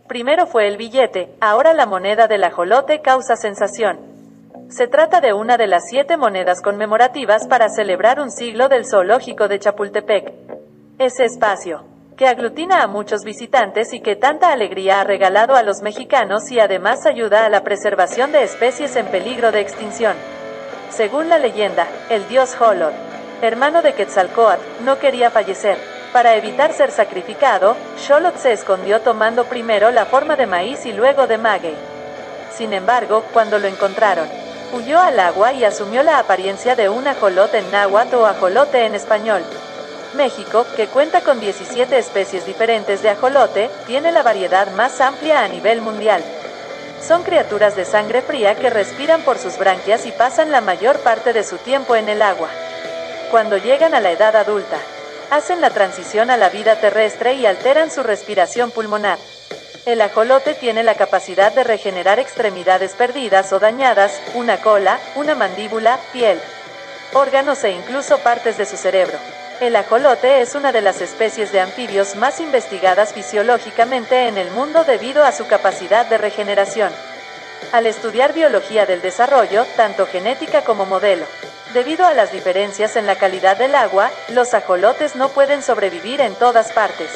Primero fue el billete, ahora la moneda del ajolote causa sensación. Se trata de una de las 7 monedas conmemorativas para celebrar un siglo del zoológico de Chapultepec. Ese espacio, que aglutina a muchos visitantes y que tanta alegría ha regalado a los mexicanos y además ayuda a la preservación de especies en peligro de extinción. Según la leyenda, el dios Xolotl, hermano de Quetzalcóatl, no quería fallecer. Para evitar ser sacrificado, Xolotl se escondió tomando primero la forma de maíz y luego de maguey. Sin embargo, cuando lo encontraron, huyó al agua y asumió la apariencia de un ajolote en náhuatl o ajolote en español. México, que cuenta con 17 especies diferentes de ajolote, tiene la variedad más amplia a nivel mundial. Son criaturas de sangre fría que respiran por sus branquias y pasan la mayor parte de su tiempo en el agua. Cuando llegan a la edad adulta, hacen la transición a la vida terrestre y alteran su respiración pulmonar. El ajolote tiene la capacidad de regenerar extremidades perdidas o dañadas, una cola, una mandíbula, piel, órganos e incluso partes de su cerebro. El ajolote es una de las especies de anfibios más investigadas fisiológicamente en el mundo debido a su capacidad de regeneración. Al estudiar biología del desarrollo, tanto genética como modelo, debido a las diferencias en la calidad del agua, los ajolotes no pueden sobrevivir en todas partes.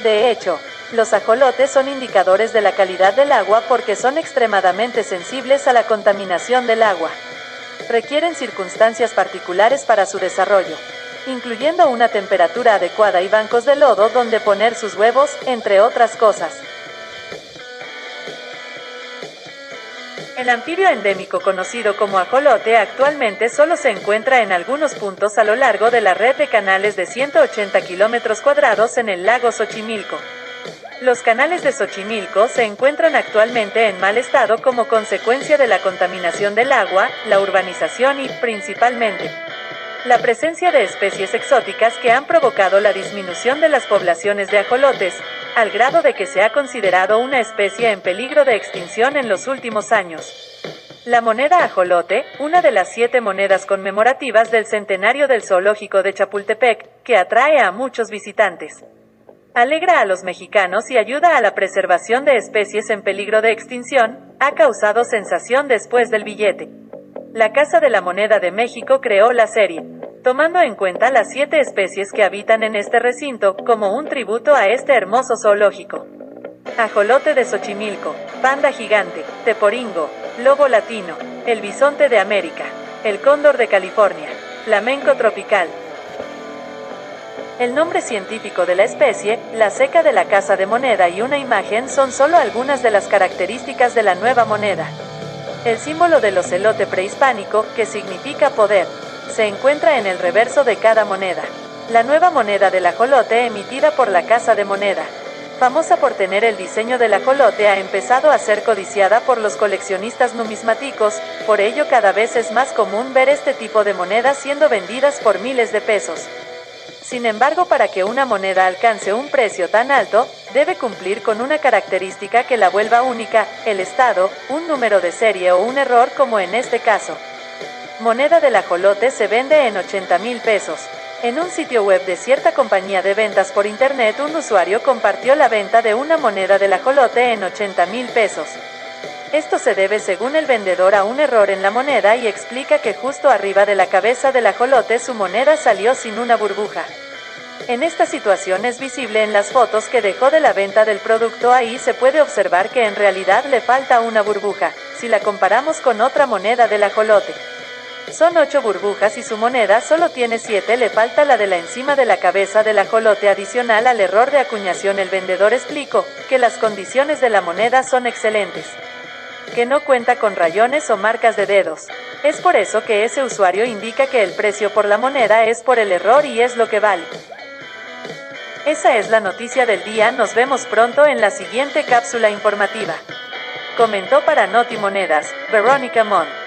De hecho, los ajolotes son indicadores de la calidad del agua porque son extremadamente sensibles a la contaminación del agua. Requieren circunstancias particulares para su desarrollo, incluyendo una temperatura adecuada y bancos de lodo donde poner sus huevos, entre otras cosas. El anfibio endémico conocido como ajolote actualmente solo se encuentra en algunos puntos a lo largo de la red de canales de 180 kilómetros cuadrados en el lago Xochimilco. Los canales de Xochimilco se encuentran actualmente en mal estado como consecuencia de la contaminación del agua, la urbanización y, principalmente, la presencia de especies exóticas que han provocado la disminución de las poblaciones de ajolotes, al grado de que se ha considerado una especie en peligro de extinción en los últimos años. La moneda ajolote, una de las 7 monedas conmemorativas del centenario del zoológico de Chapultepec, que atrae a muchos visitantes. Alegra a los mexicanos y ayuda a la preservación de especies en peligro de extinción, ha causado sensación después del billete. La Casa de la Moneda de México creó la serie, tomando en cuenta las 7 especies que habitan en este recinto, como un tributo a este hermoso zoológico. Ajolote de Xochimilco, panda gigante, teporingo, lobo latino, el bisonte de América, el cóndor de California, flamenco tropical. El nombre científico de la especie, la ceca de la Casa de Moneda y una imagen son solo algunas de las características de la nueva moneda. El símbolo del ocelote prehispánico, que significa poder, se encuentra en el reverso de cada moneda. La nueva moneda del ajolote emitida por la Casa de Moneda, famosa por tener el diseño del ajolote, ha empezado a ser codiciada por los coleccionistas numismáticos, por ello cada vez es más común ver este tipo de monedas siendo vendidas por miles de pesos. Sin embargo, para que una moneda alcance un precio tan alto, debe cumplir con una característica que la vuelva única: el estado, un número de serie o un error como en este caso. Moneda del ajolote se vende en 80,000 pesos. En un sitio web de cierta compañía de ventas por internet, un usuario compartió la venta de una moneda del ajolote en 80,000 pesos. Esto se debe, según el vendedor, a un error en la moneda y explica que justo arriba de la cabeza del ajolote su moneda salió sin una burbuja. En esta situación es visible en las fotos que dejó de la venta del producto. Ahí se puede observar que en realidad le falta una burbuja, si la comparamos con otra moneda del ajolote. Son 8 burbujas y su moneda solo tiene 7, le falta la de la encima de la cabeza del ajolote. Adicional al error de acuñación, el vendedor explicó que las condiciones de la moneda son excelentes, que no cuenta con rayones o marcas de dedos. Es por eso que ese usuario indica que el precio por la moneda es por el error y es lo que vale. Esa es la noticia del día. Nos vemos pronto en la siguiente cápsula informativa. Comentó para Noti Monedas, Verónica Mon.